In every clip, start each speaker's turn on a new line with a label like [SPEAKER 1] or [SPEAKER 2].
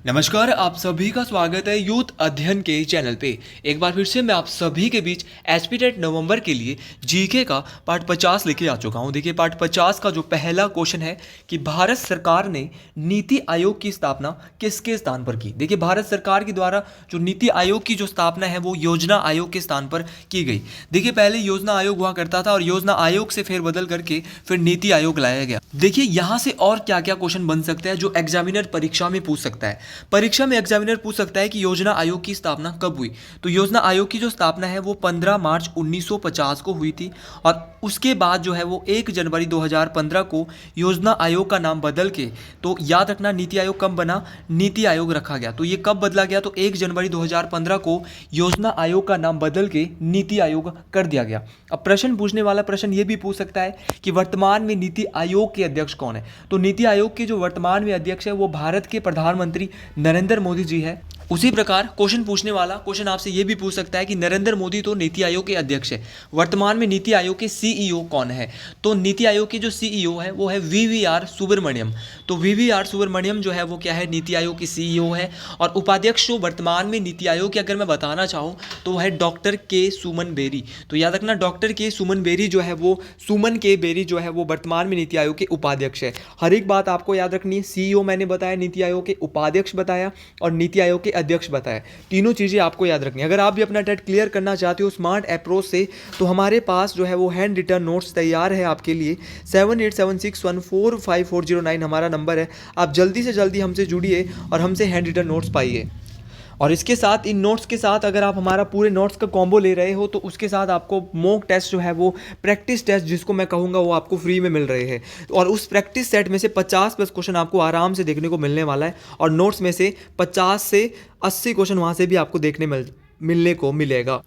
[SPEAKER 1] नमस्कार, आप सभी का स्वागत है यूथ अध्ययन के चैनल पे। एक बार फिर से मैं आप सभी के बीच एसपी टेट नवंबर के लिए जीके का पार्ट 50 लेके आ चुका हूँ। देखिए, पार्ट 50 का जो पहला क्वेश्चन है कि भारत सरकार ने नीति आयोग की स्थापना किसके स्थान पर की। देखिए, भारत सरकार के द्वारा जो नीति आयोग की जो स्थापना है वो योजना आयोग के स्थान पर की गई। देखिए, पहले योजना आयोग हुआ करता था और योजना आयोग से फेरबदल करके फिर नीति आयोग लाया गया। देखिए, यहाँ से और क्या क्या क्वेश्चन बन सकते हैं जो एग्जामिनर परीक्षा में पूछ सकता है। परीक्षा में एग्जामिनर पूछ सकता है कि योजना आयोग की स्थापना कब हुई। तो योजना आयोग की जो स्थापना है वो 15 मार्च 1950 को हुई थी और उसके बाद जो है वो 1 जनवरी 2015 को योजना आयोग का नाम बदल के, तो याद रखना नीति आयोग कब बना, नीति आयोग रखा गया। तो ये कब बदला गया, तो 1 जनवरी 2015 को योजना आयोग का नाम बदल के नीति आयोग कर दिया गया। अब प्रश्न पूछने वाला प्रश्न ये भी पूछ सकता है कि वर्तमान में नीति आयोग के अध्यक्ष कौन है। तो नीति आयोग के जो वर्तमान में अध्यक्ष है वो भारत के प्रधानमंत्री नरेंद्र मोदी जी है। उसी प्रकार क्वेश्चन पूछने वाला क्वेश्चन आपसे यह भी पूछ सकता है कि नरेंद्र मोदी तो नीति आयोग के अध्यक्ष है, वर्तमान में नीति आयोग के सीईओ कौन है। तो नीति आयोग के जो सीईओ है वो है वीवीआर सुब्रमण्यम। तो वीवीआर सुब्रमण्यम जो है वो क्या है, नीति आयोग की सीईओ है। और उपाध्यक्ष जो वर्तमान में नीति आयोग के अगर मैं बताना चाहूँ तो है डॉक्टर के सुमन बेरी। तो याद रखना, डॉक्टर के सुमन बेरी जो है वो सुमन के बेरी जो है वो वर्तमान में नीति आयोग के उपाध्यक्ष है। हर एक बात आपको याद रखनी है, सीईओ मैंने बताया, नीति आयोग के उपाध्यक्ष बताया और नीति आयोग के अध्यक्ष बताया। तीनों चीज़ें आपको याद रखनी है। अगर आप भी अपना टेट क्लियर करना चाहते हो स्मार्ट अप्रोच से तो हमारे पास जो है वो हैंड रिटर्न नोट्स तैयार है आपके लिए। 7876145409 हमारा नंबर है। आप जल्दी से जल्दी हमसे जुड़िए और हमसे हैंड रिटर्न नोट्स पाइए। और इसके साथ, इन नोट्स के साथ अगर आप हमारा पूरे नोट्स का कॉम्बो ले रहे हो तो उसके साथ आपको मॉक टेस्ट जो है वो प्रैक्टिस टेस्ट जिसको मैं कहूँगा वो आपको फ्री में मिल रहे हैं। और उस प्रैक्टिस सेट में से 50+ क्वेश्चन आपको आराम से देखने को मिलने वाला है और नोट्स में से 50 से 80 क्वेश्चन वहाँ से भी आपको मिलने को मिलेगा।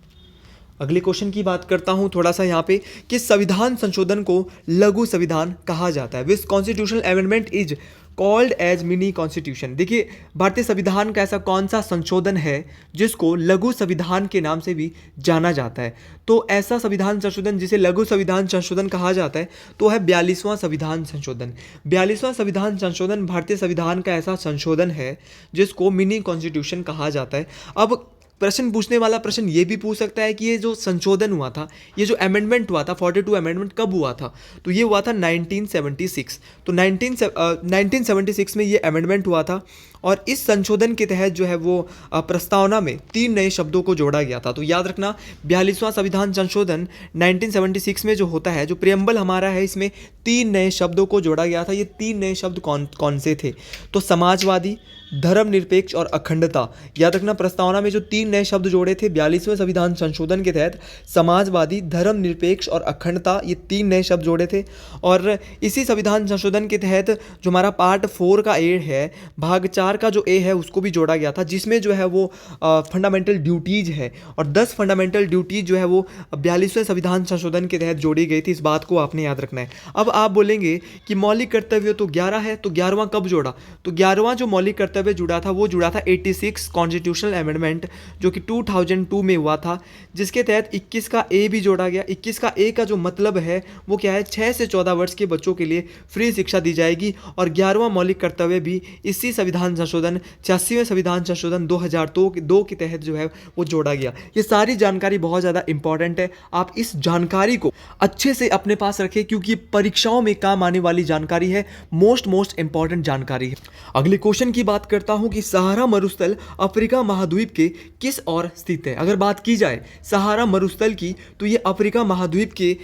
[SPEAKER 1] अगले क्वेश्चन की बात करता हूँ थोड़ा सा यहाँ पे कि संविधान संशोधन को लघु संविधान कहा जाता है। Which constitutional amendment is called as mini constitution. देखिए, भारतीय संविधान का ऐसा कौन सा संशोधन है जिसको लघु संविधान के नाम से भी जाना जाता है। तो ऐसा संविधान संशोधन जिसे लघु संविधान संशोधन कहा जाता है तो है 42वां संविधान संशोधन। 42वां संविधान संशोधन भारतीय संविधान का ऐसा संशोधन है जिसको मिनी कॉन्स्टिट्यूशन कहा जाता है। अब प्रश्न पूछने वाला प्रश्न ये भी पूछ सकता है कि ये जो संशोधन हुआ था, ये जो अमेंडमेंट हुआ था 42 अमेंडमेंट कब हुआ था। तो ये हुआ था 1976। तो 1976 में ये अमेंडमेंट हुआ था और इस संशोधन के तहत जो है वो प्रस्तावना में 3 नए शब्दों को जोड़ा गया था। तो याद रखना, 42वां संविधान संशोधन 1976 में जो होता है, जो प्रियम्बल हमारा है, इसमें 3 नए शब्दों को जोड़ा गया था। ये 3 नए शब्द कौन कौन से थे, तो समाजवादी, धर्मनिरपेक्ष और अखंडता। याद रखना, प्रस्तावना में जो 3 नए शब्द जोड़े थे 42वें संविधान संशोधन के तहत, समाजवादी, धर्मनिरपेक्ष और अखंडता, ये 3 नए शब्द जोड़े थे। और इसी संविधान संशोधन के तहत जो हमारा पार्ट 4 का ए है, भाग 4 का जो ए है उसको भी जोड़ा गया था, जिसमें जो है वो फंडामेंटल ड्यूटीज है और 10 फंडामेंटल ड्यूटीज जो है वो 42वें संविधान संशोधन के तहत जोड़ी गई थी। इस बात को आपने याद रखना है। अब आप बोलेंगे कि मौलिक कर्तव्य तो 11 है, तो 11वां कब जोड़ा। तो 11वां जो मौलिक कर्तव्य जुड़ा था वो जुड़ा था 86 कॉन्स्टिट्यूशनल अमेंडमेंट जो कि 2002 में हुआ था, जिसके तहत 21 का ए भी जोड़ा गया। 21 का ए का जो मतलब है वो क्या है, 6 से 14 वर्ष के बच्चों के लिए फ्री शिक्षा दी जाएगी। और 11वां मौलिक कर्तव्य भी इसी संविधान संशोधन 86वें संविधान संशोधन 2002 के तहत जो है वो जोड़ा गया। ये सारी जानकारी बहुत ज़्यादा इंपॉर्टेंट है। आप इस जानकारी को अच्छे से अपने पास रखें क्योंकि परीक्षाओं में काम आने वाली जानकारी है, मोस्ट इंपॉर्टेंट जानकारी है। अगले क्वेश्चन की बात करता हूं कि सहारा मरुस्थल अफ्रीका महाद्वीप के किस ओर स्थित है। अगर बात की जाए सहारा मरुस्थल की तो ये अफ्रीका महाद्वीप के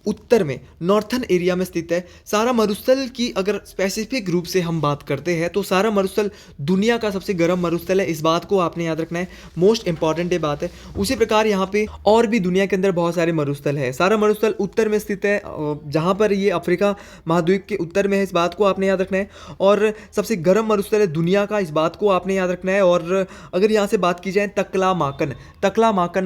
[SPEAKER 1] उत्तर में, नॉर्थन एरिया में स्थित है। सहारा मरुस्थल की अगर स्पेसिफिक रूप से हम बात करते हैं तो सहारा मरुस्थल दुनिया का सबसे गर्म मरुस्थल है। इस बात को आपने याद रखना है, मोस्ट इंपॉर्टेंट ये बात है। उसी प्रकार यहाँ पे और भी दुनिया के अंदर बहुत सारे मरुस्थल है। सहारा मरुस्थल उत्तर में स्थित है, जहाँ पर ये अफ्रीका महाद्वीप के उत्तर में है, इस बात को आपने याद रखना है। और सबसे गर्म मरुस्थल है दुनिया का, इस बात को आपने याद रखना है। और अगर यहाँ से बात की जाए तकला माकन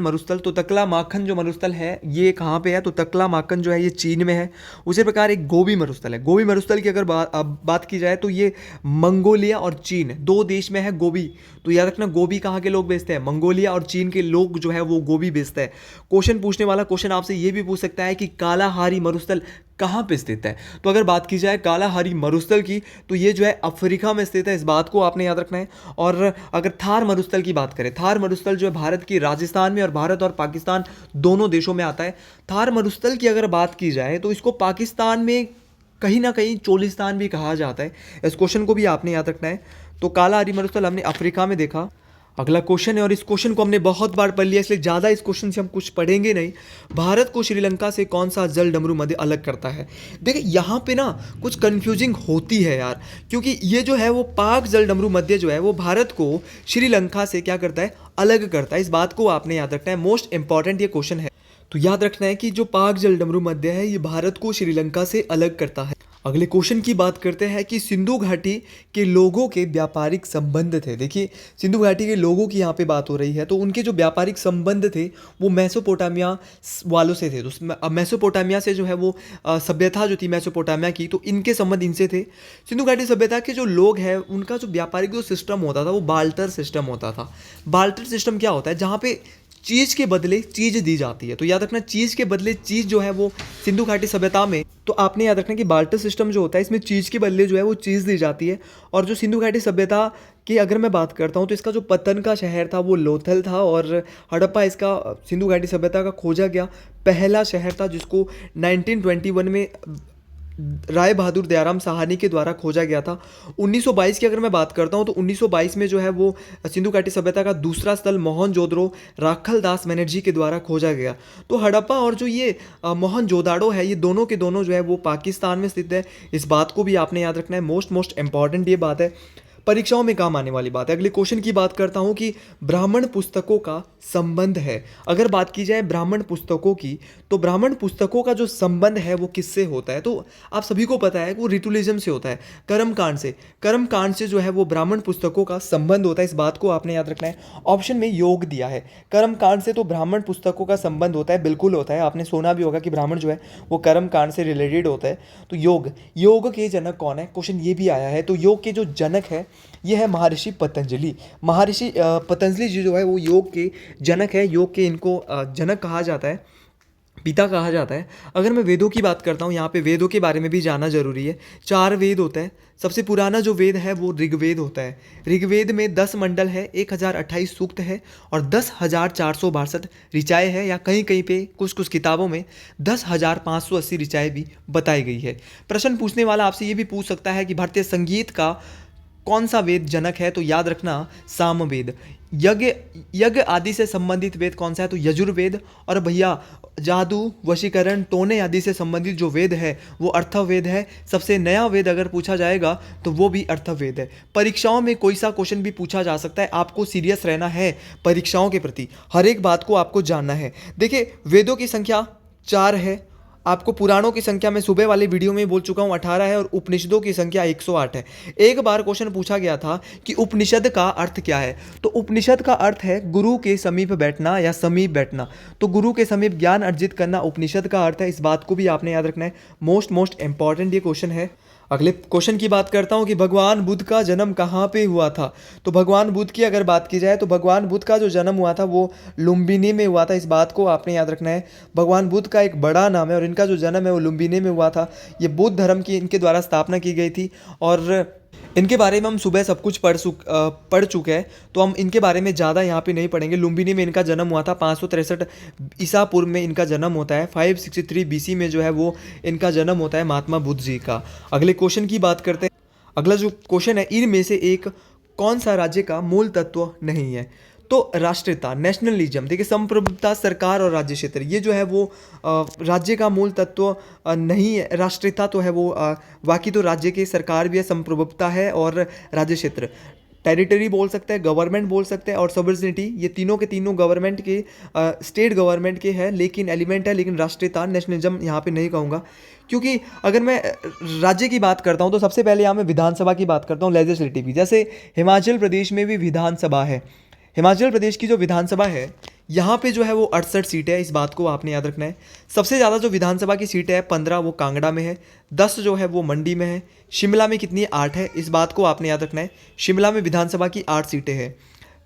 [SPEAKER 1] मरुस्थल, तो तकला माखन जो मरुस्थल है ये कहाँ पे है, तो तकला माकन जो है ये चीन में है। उसी प्रकार एक गोबी मरुस्थल है। गोबी मरुस्थल की अगर बात की जाए तो ये मंगोलिया और चीन 2 देश में है गोबी। तो याद रखना, गोबी कहाँ के लोग बेचते हैं, मंगोलिया और चीन के लोग जो है वो गोबी बेचते हैं। क्वेश्चन पूछने वाला क्वेश्चन आपसे ये भी पूछ सकता है कि कालाहारी मरुस्थल कहाँ पे स्थित है? तो अगर बात की जाए कालाहारी मरुस्थल की, तो ये जो है अफ्रीका में स्थित है, इस बात को आपने याद रखना है। और अगर थार मरुस्थल की बात करें, थार मरुस्थल जो है भारत की राजस्थान में और भारत और पाकिस्तान दोनों देशों में आता है। थार मरुस्थल की अगर बात की जाए तो इसको पाकिस्तान में कहीं ना कहीं चोलिस्तान भी कहा जाता है। इस क्वेश्चन को भी आपने याद रखना है। तो कालाहारी मरुस्थल हमने अफ्रीका में देखा। अगला क्वेश्चन है, और इस क्वेश्चन को हमने बहुत बार पढ़ लिया, इसलिए ज़्यादा इस क्वेश्चन से हम कुछ पढ़ेंगे नहीं। भारत को श्रीलंका से कौन सा जल डमरू मध्य अलग करता है? देखिए यहाँ पे ना कुछ कंफ्यूजिंग होती है यार, क्योंकि ये जो है वो पाक जल डमरू मध्य जो है वो भारत को श्रीलंका से क्या करता है, अलग करता है। इस बात को आपने याद रखना है, मोस्ट इंपॉर्टेंट ये क्वेश्चन है। तो याद रखना है कि जो पाक जल डमरू मध्य है ये भारत को श्रीलंका से अलग करता है। अगले क्वेश्चन की बात करते हैं कि सिंधु घाटी के लोगों के व्यापारिक संबंध थे। देखिए सिंधु घाटी के लोगों की यहाँ पे बात हो रही है, तो उनके जो व्यापारिक संबंध थे वो मेसोपोटामिया वालों से थे। तो मेसोपोटामिया से जो है वो सभ्यता जो थी मेसोपोटामिया की, तो इनके संबंध इनसे थे। सिंधु घाटी सभ्यता के जो लोग हैं उनका जो व्यापारिक जो सिस्टम होता था वो बाल्टर सिस्टम होता था। बाल्टर सिस्टम क्या होता है? जहाँ पे चीज़ के बदले चीज़ दी जाती है। तो याद रखना चीज़ के बदले चीज़ जो है वो सिंधु घाटी सभ्यता में, तो आपने याद रखना कि बाल्टर सिस्टम जो होता है इसमें चीज़ के बदले जो है वो चीज़ दी जाती है। और जो सिंधु घाटी सभ्यता की अगर मैं बात करता हूँ तो इसका जो पतन का शहर था वो लोथल था, और हड़प्पा इसका सिंधु घाटी सभ्यता का खोजा गया पहला शहर था, जिसको 1921 में राय बहादुर दयाराम साहनी के द्वारा खोजा गया था। 1922 की अगर मैं बात करता हूं तो 1922 में जो है वो सिंधु घाटी सभ्यता का दूसरा स्थल मोहनजोदड़ो राखलदास बनर्जी के द्वारा खोजा गया। तो हड़प्पा और जो ये मोहनजोदाड़ो है ये दोनों के दोनों जो है वो पाकिस्तान में स्थित है। इस बात को भी आपने याद रखना है, मोस्ट इंपॉर्टेंट ये बात है, परीक्षाओं में काम आने वाली बात है। अगले क्वेश्चन की बात करता हूं कि ब्राह्मण पुस्तकों का संबंध है। अगर बात की जाए ब्राह्मण पुस्तकों की, तो ब्राह्मण पुस्तकों का जो संबंध है वो किससे होता है? तो आप सभी को पता है कि वो रिटुलिज्म से होता है, कर्मकांड से। कर्मकांड से जो है वो ब्राह्मण पुस्तकों का संबंध होता है। इस बात को आपने याद रखना है। ऑप्शन में योग दिया है, कर्मकांड से तो ब्राह्मण पुस्तकों का संबंध होता है, बिल्कुल होता है। आपने सुना भी होगा कि ब्राह्मण जो है वो कर्मकांड से रिलेटेड होता है। तो योग के जनक कौन है? क्वेश्चन ये भी आया है। तो योग के जो जनक है ये है महर्षि पतंजलि। महर्षि पतंजलि जी जो है वो योग के जनक है। योग के इनको जनक कहा जाता है, पिता कहा जाता है। अगर मैं वेदों की बात करता हूँ, यहाँ पे वेदों के बारे में भी जानना जरूरी है। 4 वेद होते हैं। सबसे पुराना जो वेद है वो ऋग्वेद होता है। ऋग्वेद में 10 मंडल है, 1028 सूक्त है और 10,462 ऋचाएँ है, या कहीं कहीं पे कुछ कुछ किताबों में 10,580 ऋचाएँ भी बताई गई है। प्रश्न पूछने वाला आपसे ये भी पूछ सकता है कि भारतीय संगीत का कौन सा वेद जनक है? तो याद रखना सामवेद। यज्ञ आदि से संबंधित वेद कौन सा है? तो यजुर्वेद। और भैया जादू, वशीकरण, टोने आदि से संबंधित जो वेद है वो अर्थवेद है। सबसे नया वेद अगर पूछा जाएगा तो वो भी अर्थवेद है। परीक्षाओं में कोई सा क्वेश्चन भी पूछा जा सकता है, आपको सीरियस रहना है परीक्षाओं के प्रति, हर एक बात को आपको जानना है। देखिए वेदों की संख्या 4 है। आपको पुराणों की संख्या मैं सुबह वाले वीडियो में बोल चुका हूँ 18 है, और उपनिषदों की संख्या 108 है। एक बार क्वेश्चन पूछा गया था कि उपनिषद का अर्थ क्या है? तो उपनिषद का अर्थ है गुरु के समीप बैठना या समीप बैठना। तो गुरु के समीप ज्ञान अर्जित करना उपनिषद का अर्थ है। इस बात को भी आपने याद रखना है, मोस्ट इंपॉर्टेंट ये क्वेश्चन है। अगले क्वेश्चन की बात करता हूँ कि भगवान बुद्ध का जन्म कहाँ पे हुआ था? तो भगवान बुद्ध की अगर बात की जाए तो भगवान बुद्ध का जो जन्म हुआ था वो लुम्बिनी में हुआ था। इस बात को आपने याद रखना है। भगवान बुद्ध का एक बड़ा नाम है और इनका जो जन्म है वो लुम्बिनी में हुआ था। ये बुद्ध धर्म की इनके द्वारा स्थापना की गई थी, और इनके बारे में हम सुबह सब कुछ पढ़ चुके हैं, तो हम इनके बारे में ज़्यादा यहाँ पे नहीं पढ़ेंगे। लुम्बिनी में इनका जन्म हुआ था, 563 ईसा पूर्व में इनका जन्म होता है। 563 BC में जो है वो इनका जन्म होता है महात्मा बुद्ध जी का। अगले क्वेश्चन की बात करते हैं। अगला जो क्वेश्चन है, इनमें से एक कौन सा राज्य का मूल तत्व नहीं है? तो राष्ट्रीयता, नेशनलिज्म। देखिए संप्रभुता, सरकार और राज्य क्षेत्र, ये जो है वो राज्य का मूल तत्व नहीं है। राष्ट्रीयता तो है वो, बाकी तो राज्य की सरकार भी है, संप्रभुता है और राज्य क्षेत्र। टेरिटरी बोल सकते हैं, गवर्नमेंट बोल सकते हैं और सॉवरेनिटी, ये तीनों के तीनों गवर्नमेंट के, स्टेट गवर्नमेंट के हैं, लेकिन एलिमेंट है। लेकिन राष्ट्रीयता, नेशनलिज्म यहाँ पे नहीं कहूँगा, क्योंकि अगर मैं राज्य की बात करता हूँ तो सबसे पहले यहाँ मैं विधानसभा की बात करता हूँ, लेजिस्लेटिव। जैसे हिमाचल प्रदेश में भी विधानसभा है। हिमाचल प्रदेश की जो विधानसभा है यहाँ पे जो है वो 68 सीटें है। इस बात को आपने याद रखना है। सबसे ज़्यादा जो विधानसभा की सीटें है 15 वो कांगड़ा में है, 10 जो है वो मंडी में है। शिमला में कितनी है? 8 है। इस बात को आपने याद रखना है। शिमला में विधानसभा की 8 सीटें हैं।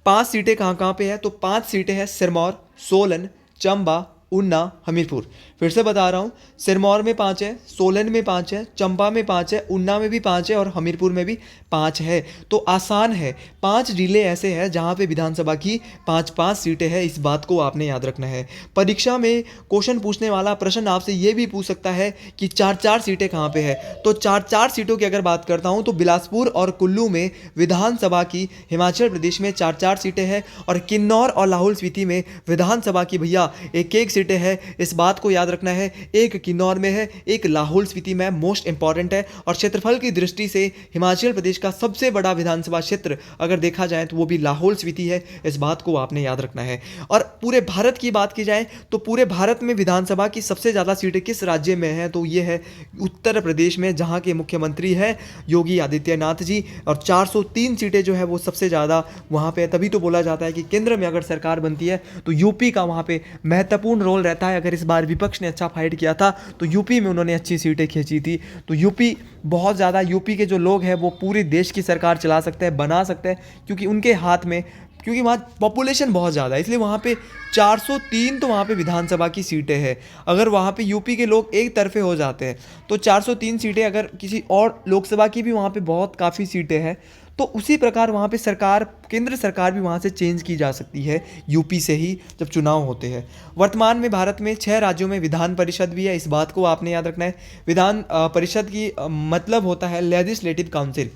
[SPEAKER 1] 5 सीटें कहाँ कहाँ पे है? तो 5 सीटें हैं सिरमौर, सोलन, चंबा, ऊना, हमीरपुर। फिर से बता रहा हूँ, सिरमौर में 5 है, सोलन में 5 है, चंबा में 5 है, ऊना में भी 5 है और हमीरपुर में भी 5 है। तो आसान है, 5 जिले ऐसे हैं जहाँ पे विधानसभा की 5-5 सीटें हैं। इस बात को आपने याद रखना है। परीक्षा में क्वेश्चन पूछने वाला प्रश्न आपसे ये भी पूछ सकता है कि 4-4 सीटें कहाँ पे है। तो 4-4 सीटों की अगर बात करता हूँ तो बिलासपुर और कुल्लू में विधानसभा की हिमाचल प्रदेश में 4-4 सीटें हैं और किन्नौर और लाहौल स्पीति में विधानसभा की भैया 1-1 सीटें हैं। इस बात को याद रखना है, एक किन्नौर में है, एक लाहौल स्पीति में। मोस्ट इंपॉर्टेंट है। और क्षेत्रफल की दृष्टि से हिमाचल प्रदेश का सबसे बड़ा विधानसभा क्षेत्र अगर देखा जाए तो वो भी लाहौल स्पीति है। इस बात को आपने याद रखना है। और पूरे भारत की बात की जाए तो पूरे भारत में विधानसभा की सबसे ज़्यादा सीटें किस राज्य में हैं, तो ये है उत्तर प्रदेश में, जहाँ के मुख्यमंत्री हैं योगी आदित्यनाथ जी। और 403 सीटें जो है वो सबसे ज़्यादा वहाँ पे। तभी तो बोला जाता है कि केंद्र में अगर सरकार बनती है तो यूपी का वहाँ पे महत्वपूर्ण रोल रहता है। अगर इस बार विपक्ष ने अच्छा फाइट किया था तो यूपी में उन्होंने अच्छी सीटें खींची थी। तो यूपी बहुत ज़्यादा, यूपी के जो लोग हैं वो पूरे देश की सरकार चला सकते हैं, बना सकते हैं, क्योंकि उनके हाथ में, क्योंकि वहाँ पॉपुलेशन बहुत ज़्यादा है, इसलिए वहाँ पे 403 तो वहाँ पे विधानसभा की सीटें हैं। अगर वहाँ पे यूपी के लोग एक तरफे हो जाते हैं तो 403 सीटें, अगर किसी और लोकसभा की भी वहाँ पे बहुत काफ़ी सीटें हैं, तो उसी प्रकार वहाँ पे सरकार, केंद्र सरकार भी वहाँ से चेंज की जा सकती है यूपी से ही, जब चुनाव होते हैं। वर्तमान में भारत में 6 राज्यों में विधान परिषद भी है। इस बात को आपने याद रखना है। विधान परिषद की मतलब होता है लेजिस्लेटिव काउंसिल।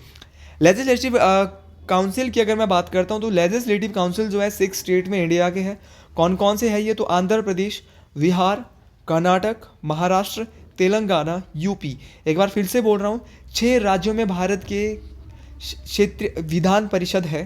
[SPEAKER 1] लेजिस्लेटिव काउंसिल की अगर मैं बात करता हूँ तो लेजिस्लेटिव काउंसिल जो है 6 स्टेट में इंडिया के हैं। कौन कौन से हैं ये? तो आंध्र प्रदेश, बिहार, कर्नाटक, महाराष्ट्र, तेलंगाना, यूपी। एक बार फिर से बोल रहा हूँ, 6 राज्यों में भारत के क्षेत्र विधान परिषद है।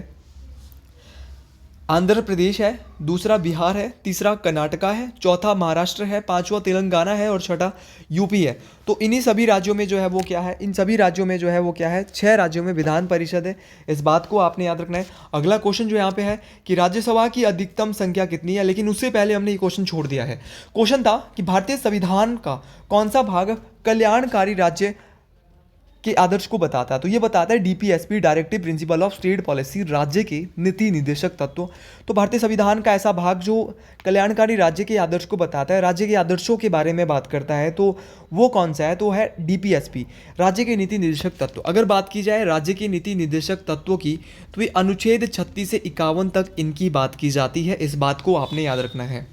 [SPEAKER 1] आंध्र प्रदेश है, दूसरा बिहार है, तीसरा कर्नाटका है, चौथा महाराष्ट्र है, पांचवा तेलंगाना है और छठा यूपी है। तो इन्हीं सभी राज्यों में जो है वो क्या है, इन सभी राज्यों में जो है वो क्या है, 6 राज्यों में विधान परिषद है। इस बात को आपने याद रखना है। अगला क्वेश्चन जो यहाँ पे है कि राज्यसभा की अधिकतम संख्या कितनी है, लेकिन उससे पहले हमने ये क्वेश्चन छोड़ दिया है। क्वेश्चन था कि भारतीय संविधान का कौन सा भाग कल्याणकारी राज्य के आदर्श को बताता है, तो ये बताता है DPSP, directive principle of state policy, राज्य के नीति निर्देशक तत्व। तो भारतीय संविधान का ऐसा भाग जो कल्याणकारी राज्य के आदर्श को बताता है, राज्य के आदर्शों के बारे में बात करता है, तो वो कौन सा है? तो है डीपीएसपी, राज्य के नीति निर्देशक तत्व। अगर बात की जाए राज्य के नीति निर्देशक तत्वों की, तो ये अनुच्छेद 36 से 51 तक इनकी बात की जाती है। इस बात को आपने याद रखना है।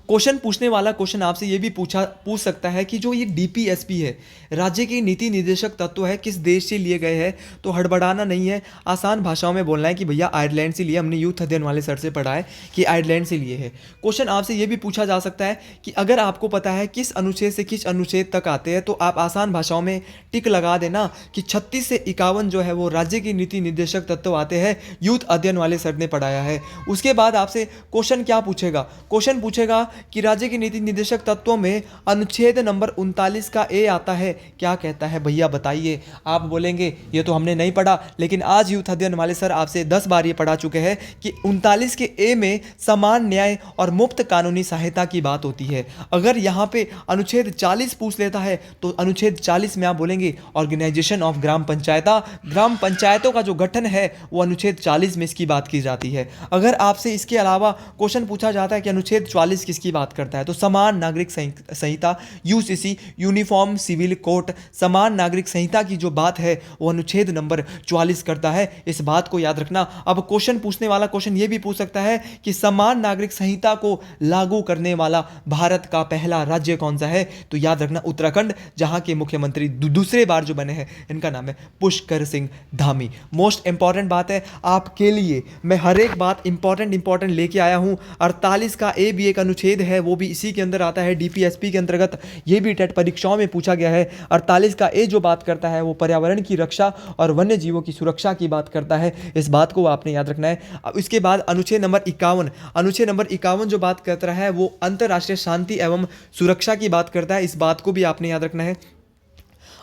[SPEAKER 1] क्वेश्चन पूछने वाला क्वेश्चन आपसे ये भी पूछ सकता है कि जो ये डीपीएसपी है, राज्य के नीति निर्देशक तत्व है, किस देश से लिए गए हैं? तो हड़बड़ाना नहीं है, आसान भाषाओं में बोलना है कि भैया आयरलैंड से लिए। हमने यूथ अध्ययन वाले सर से पढ़ा है कि आयरलैंड से लिए है। क्वेश्चन आपसे ये भी पूछा जा सकता है कि अगर आपको पता है किस अनुच्छेद से किस अनुच्छेद तक आते हैं, तो आप आसान भाषाओं में टिक लगा देना कि 36 से 51 जो है वो राज्य के नीति निर्देशक तत्व आते हैं, यूथ अध्ययन वाले सर ने पढ़ाया है। उसके बाद आपसे क्वेश्चन क्या पूछेगा? क्वेश्चन पूछेगा कि राज्य के नीति निर्देशक तत्वों में अनुच्छेद नंबर 39 का ए आता है, क्या कहता है भैया बताइए? आप बोलेंगे ये तो हमने नहीं पढ़ा, लेकिन आज यूथ अध्ययन वाले सर आपसे 10 बार ये पढ़ा चुके हैं कि 39 के ए में समान न्याय और मुफ्त कानूनी सहायता की बात होती है। अगर यहाँ पे अनुच्छेद 40 पूछ लेता है तो अनुच्छेद 40 में आप बोलेंगे ऑर्गेनाइजेशन ऑफ ग्राम पंचायता, ग्राम पंचायतों का जो गठन है वो अनुच्छेद 40 में इसकी बात की जाती है। अगर आपसे इसके अलावा क्वेश्चन पूछा जाता है कि अनुच्छेद 44 किसकी बात करता है, तो समान नागरिक संहिता, यूसीसी, यूनिफॉर्म सिविल कोड, समान नागरिक संहिता की जो बात है वो अनुच्छेद नंबर 44 करता है। इस बात को याद रखना। अब क्वेश्चन पूछने वाला क्वेश्चन ये भी पूछ सकता है कि समान नागरिक संहिता को लागू करने वाला भारत का पहला राज्य कौन सा है? तो याद रखना उत्तराखंड, जहां के मुख्यमंत्री दूसरे बार जो बने हैं इनका नाम है पुष्कर सिंह धामी। मोस्ट इंपॉर्टेंट बात है आपके लिए, मैं हर एक बात इंपॉर्टेंट लेके आया हूं। 48 का ए भी एक अनुच्छेद है, वो भी इसी के अंदर आता है, डीपीएसपी के अंतर्गत। ये भी टेट परीक्षाओं में पूछा गया है। 48 का ए जो बात करता है वो पर्यावरण की रक्षा और वन्य जीवों की सुरक्षा की बात करता है। इस बात को आपने याद रखना है। अब इसके बाद अनुच्छेद नंबर 51, अनुच्छेद नंबर 51 जो बात करता है वो अंतर्राष्ट्रीय शांति एवं सुरक्षा की बात करता है। इस बात को भी आपने याद रखना है।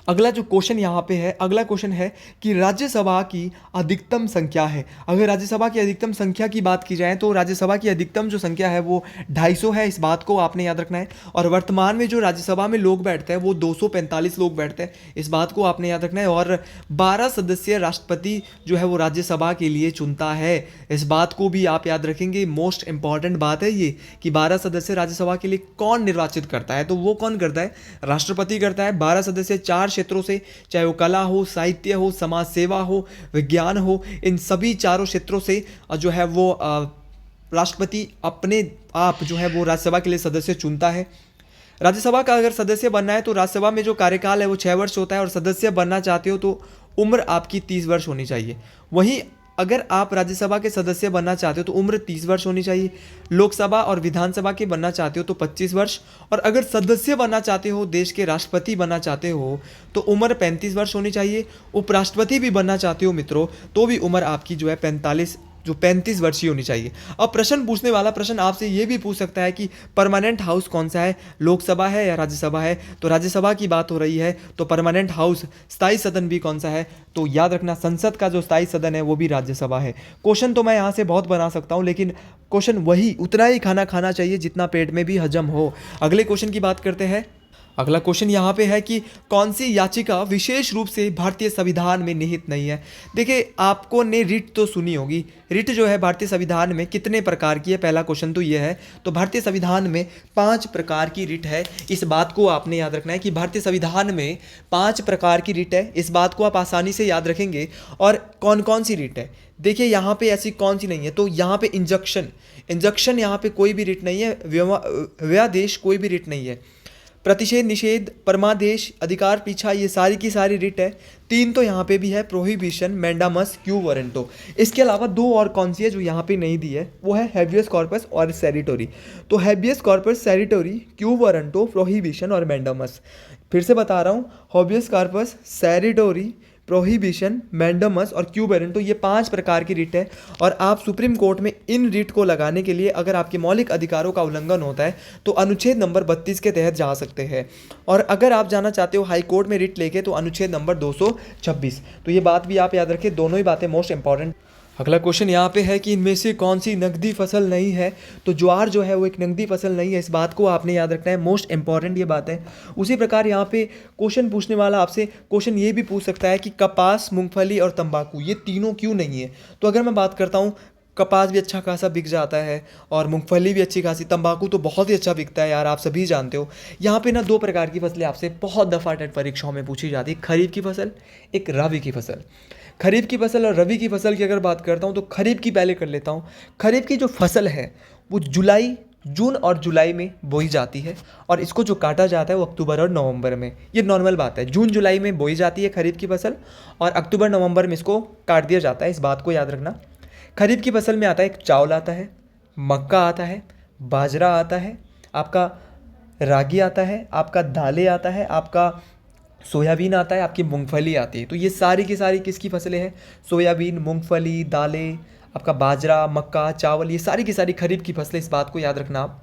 [SPEAKER 1] अगला जो क्वेश्चन यहाँ पे है, अगला क्वेश्चन है कि राज्यसभा की अधिकतम संख्या है। अगर राज्यसभा की अधिकतम संख्या की बात की जाए तो राज्यसभा की अधिकतम जो संख्या है वो 250 है, इस बात को आपने याद रखना है। और वर्तमान में जो राज्यसभा में लोग बैठते हैं वो 245 लोग बैठते हैं, इस बात को आपने याद रखना है। और 12 सदस्यीय राष्ट्रपति जो है वो राज्यसभा के लिए चुनता है, इस बात को भी आप याद रखेंगे। मोस्ट इंपॉर्टेंट बात है ये कि 12 सदस्य राज्यसभा के लिए कौन निर्वाचित करता है, तो वो कौन करता है, राष्ट्रपति करता है। 12 सदस्य 4 क्षेत्रों से, चाहे वो कला हो, साहित्य हो, समाज सेवा हो, विज्ञान हो, इन सभी चारों क्षेत्रों से जो है वो राष्ट्रपति अपने आप जो है वो राज्यसभा के लिए सदस्य चुनता है। राज्यसभा का अगर सदस्य बनना है तो राज्यसभा में जो कार्यकाल है वो 6 वर्ष होता है, और सदस्य बनना चाहते हो तो उम्र आपकी 30 वर्ष होनी चाहिए। वहीं अगर आप राज्यसभा के सदस्य बनना चाहते हो तो उम्र 30 वर्ष होनी चाहिए। लोकसभा और विधानसभा के बनना चाहते हो तो 25 वर्ष, और अगर सदस्य बनना चाहते हो, देश के राष्ट्रपति बनना चाहते हो तो उम्र 35 वर्ष होनी चाहिए। उपराष्ट्रपति भी बनना चाहते हो मित्रों तो भी उम्र आपकी जो है 35 वर्षीय होनी चाहिए। अब प्रश्न पूछने वाला प्रश्न आपसे ये भी पूछ सकता है कि परमानेंट हाउस कौन सा है, लोकसभा है या राज्यसभा है। तो राज्यसभा की बात हो रही है तो परमानेंट हाउस स्थायी सदन भी कौन सा है, तो याद रखना संसद का जो स्थायी सदन है वो भी राज्यसभा है। क्वेश्चन तो मैं यहाँ से बहुत बना सकता हूँ, लेकिन क्वेश्चन वही उतना ही खाना खाना चाहिए जितना पेट में भी हजम हो। अगले क्वेश्चन की बात करते हैं। अगला क्वेश्चन यहाँ पे है कि कौन सी याचिका विशेष रूप से भारतीय संविधान में निहित नहीं है। देखिए, आपको ने रिट तो सुनी होगी। रिट जो है भारतीय संविधान में कितने प्रकार की है, पहला क्वेश्चन तो ये है। तो भारतीय संविधान में 5 प्रकार की रिट है, इस बात को आपने याद रखना है कि भारतीय संविधान में 5 प्रकार की रिट है, इस बात को आप आसानी से याद रखेंगे। और कौन कौन सी रिट है, देखिए यहाँ पे ऐसी कौन सी नहीं है, तो यहाँ पे इंजक्शन यहाँ पे कोई भी रिट नहीं है। व्यादेश कोई भी रिट नहीं है। प्रतिषेध, निषेध, परमादेश, अधिकार पीछा, ये सारी की सारी रिट है। 3 तो यहाँ पे भी है, प्रोहिबिशन, मैंडामस, क्यू वारंटो। इसके अलावा 2 और कौन सी है जो यहाँ पे नहीं दी है, वो है हैबियस कॉर्पस और सेरिटोरी। तो habeas corpus, certiorari, quo warranto, prohibition और मैंडामस। फिर से बता रहा हूँ, habeas corpus, certiorari, prohibition, mandamus और क्यू वारंटो, ये 5 प्रकार की रिट है। और आप सुप्रीम कोर्ट में इन रिट को लगाने के लिए अगर आपके मौलिक अधिकारों का उल्लंघन होता है तो अनुच्छेद नंबर 32 के तहत जा सकते हैं। और अगर आप जाना चाहते हो हाई कोर्ट में रिट लेके तो अनुच्छेद नंबर 226। तो ये बात भी आप याद रखें, दोनों ही बातें मोस्ट इंपॉर्टेंट। अगला क्वेश्चन यहाँ पे है कि इनमें से कौन सी नकदी फसल नहीं है। तो ज्वार जो है वो एक नकदी फसल नहीं है, इस बात को आपने याद रखना है, मोस्ट इंपॉर्टेंट ये बात है। उसी प्रकार यहाँ पे क्वेश्चन पूछने वाला आपसे क्वेश्चन ये भी पूछ सकता है कि कपास, मूंगफली और तंबाकू ये तीनों क्यों नहीं है। तो अगर मैं बात करता हूँ, कपास भी अच्छा खासा बिक जाता है और मूंगफली भी अच्छी खासी, तंबाकू तो बहुत ही अच्छा बिकता है यार, आप सभी जानते हो। यहाँ पे ना 2 प्रकार की फसलें आपसे बहुत दफ़ा टेट परीक्षाओं में पूछी जाती है, खरीफ की फसल, एक रबी की फसल। खरीफ की फसल और रबी की फसल की अगर बात करता हूँ तो खरीफ की पहले कर लेता हूँ। खरीफ की जो फसल है वो जून और जुलाई में बोई जाती है, और इसको जो काटा जाता है वो अक्टूबर और नवंबर में। ये नॉर्मल बात है, जून जुलाई में बोई जाती है खरीफ की फसल और अक्टूबर नवंबर में इसको काट दिया जाता है, इस बात को याद रखना। खरीफ की फसल में आता है, एक चावल आता है, मक्का आता है, बाजरा आता है, आपका रागी आता है, आपका दालें आता है, आपका सोयाबीन आता है, आपकी मूंगफली आती है। तो ये सारी की सारी किसकी फसलें हैं, सोयाबीन, मूंगफली, दालें, आपका बाजरा, मक्का, चावल, ये सारी की सारी खरीफ की फसलें, इस बात को याद रखना आप।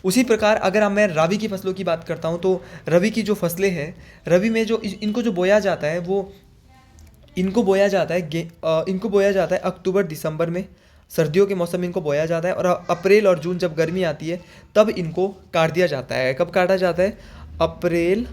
[SPEAKER 1] उसी प्रकार अगर मैं रबी की फसलों की बात करता हूँ तो रबी की जो फसलें हैं, रबी में जो इनको जो बोया जाता है वो इनको बोया जाता है अक्टूबर दिसंबर में, सर्दियों के मौसम में इनको बोया जाता है। और अप्रैल और जून जब गर्मी आती है तब इनको काट दिया जाता है। कब काटा जाता है, अप्रैल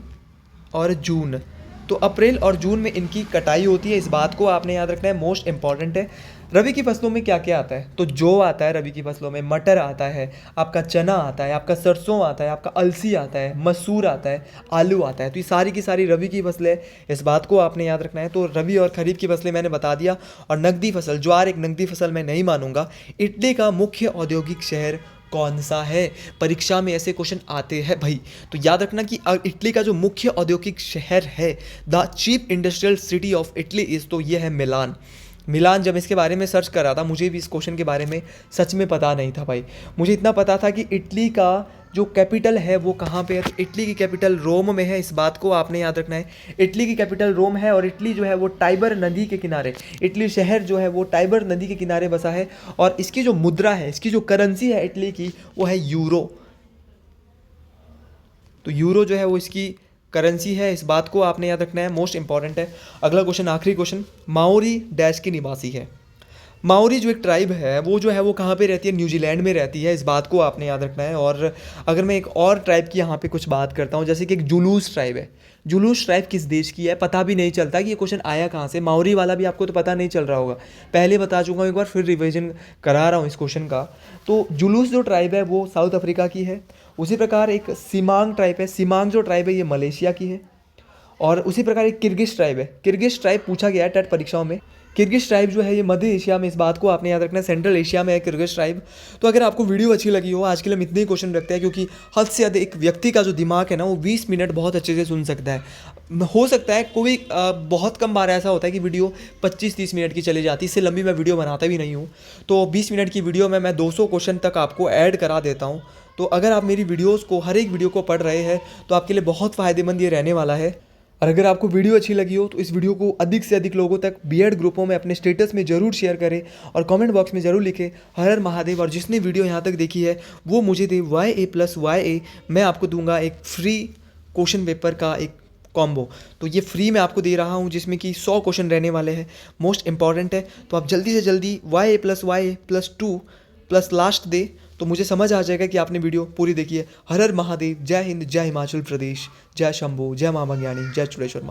[SPEAKER 1] और जून। तो अप्रैल और जून में इनकी कटाई होती है, इस बात को आपने याद रखना है, मोस्ट इंपॉर्टेंट है। रबी की फसलों में क्या क्या आता है, तो जौ आता है रबी की फसलों में, मटर आता है, आपका चना आता है, आपका सरसों आता है, आपका अलसी आता है, मसूर आता है, आलू आता है। तो ये सारी की सारी रबी की फसलें, इस बात को आपने याद रखना है। तो रबी और खरीफ की फसलें मैंने बता दिया। और नकदी फसल, ज्वार एक नकदी फसल मैं नहीं मानूंगा। इटली का मुख्य औद्योगिक शहर कौन सा है, परीक्षा में ऐसे क्वेश्चन आते हैं भाई। तो याद रखना कि इटली का जो मुख्य औद्योगिक शहर है, the chief industrial city of Italy is, तो ये है मिलान। जब इसके बारे में सर्च कर रहा था, मुझे भी इस क्वेश्चन के बारे में सच में पता नहीं था भाई। मुझे इतना पता था कि इटली का जो कैपिटल है वो कहाँ पे है, तो इटली की कैपिटल रोम में है, इस बात को आपने याद रखना है। इटली की कैपिटल रोम है और इटली जो है वो टाइबर नदी के किनारे, इटली शहर जो है वो टाइबर नदी के किनारे बसा है। और इसकी जो मुद्रा है, इसकी जो करेंसी है इटली की, वो है यूरो। तो यूरो जो है वो इसकी करेंसी है, इस बात को आपने याद रखना है, मोस्ट इंपॉर्टेंट है। अगला क्वेश्चन, आखिरी क्वेश्चन, माओरी डैश की निवासी है। माओरी जो एक ट्राइब है वो जो है वो कहाँ पे रहती है, न्यूजीलैंड में रहती है, इस बात को आपने याद रखना है। और अगर मैं एक और ट्राइब की यहाँ पे कुछ बात करता हूँ, जैसे कि एक जुलूस ट्राइब है। जुलूस ट्राइब किस देश की है पता भी नहीं चलता कि ये क्वेश्चन आया कहाँ से। माओरी वाला भी आपको तो पता नहीं चल रहा होगा, पहले बता चुका हूँ एक बार, फिर रिवीजन करा रहा हूँ इस क्वेश्चन का। तो जुलूस जो ट्राइब है वो साउथ अफ्रीका की है। उसी प्रकार एक सिमांग ट्राइब है, सिमांग जो ट्राइब है ये मलेशिया की है। और उसी प्रकार एक किर्गिश ट्राइब है, किर्गिश ट्राइब पूछा गया है टेट परीक्षाओं में। किर्गिश ट्राइब जो है ये मध्य एशिया में, इस बात को आपने याद रखना है, सेंट्रल एशिया में है किर्गिश ट्राइब। तो अगर आपको वीडियो अच्छी लगी हो, आज के लिए हम इतने ही क्वेश्चन रखते हैं, क्योंकि हद से अधिक एक व्यक्ति का जो दिमाग है ना वो 20 मिनट बहुत अच्छे से सुन सकता है। हो सकता है कोई बहुत कम बार ऐसा होता है कि वीडियो 25-30 मिनट की चली जाती है, इससे लंबी मैं वीडियो बनाता भी नहीं हूँ। तो 20 मिनट की वीडियो में मैं 200 क्वेश्चन तक आपको ऐड करा देता हूँ। तो अगर आप मेरी वीडियोज़ को, हर एक वीडियो को पढ़ रहे हैं तो आपके लिए बहुत फ़ायदेमंद ये रहने वाला है। और अगर आपको वीडियो अच्छी लगी हो तो इस वीडियो को अधिक से अधिक लोगों तक बीएड ग्रुपों में अपने स्टेटस में ज़रूर शेयर करें और कमेंट बॉक्स में ज़रूर लिखें हर हर महादेव। और जिसने वीडियो यहाँ तक देखी है वो मुझे दे YA+YA, मैं आपको दूंगा एक फ्री क्वेश्चन पेपर का एक कॉम्बो। तो ये फ्री में आपको दे रहा हूँ, जिसमें कि 100 क्वेश्चन रहने वाले हैं, मोस्ट इंपॉर्टेंट है। तो आप जल्दी से जल्दी YA+YA+2 प्लस लास्ट दे, तो मुझे समझ आ जाएगा कि आपने वीडियो पूरी देखी है। हर हर महादेव, जय हिंद, जय हिमाचल प्रदेश, जय शंभू, जय मां मंगयाणी, जय चुड़ेश्वर मां।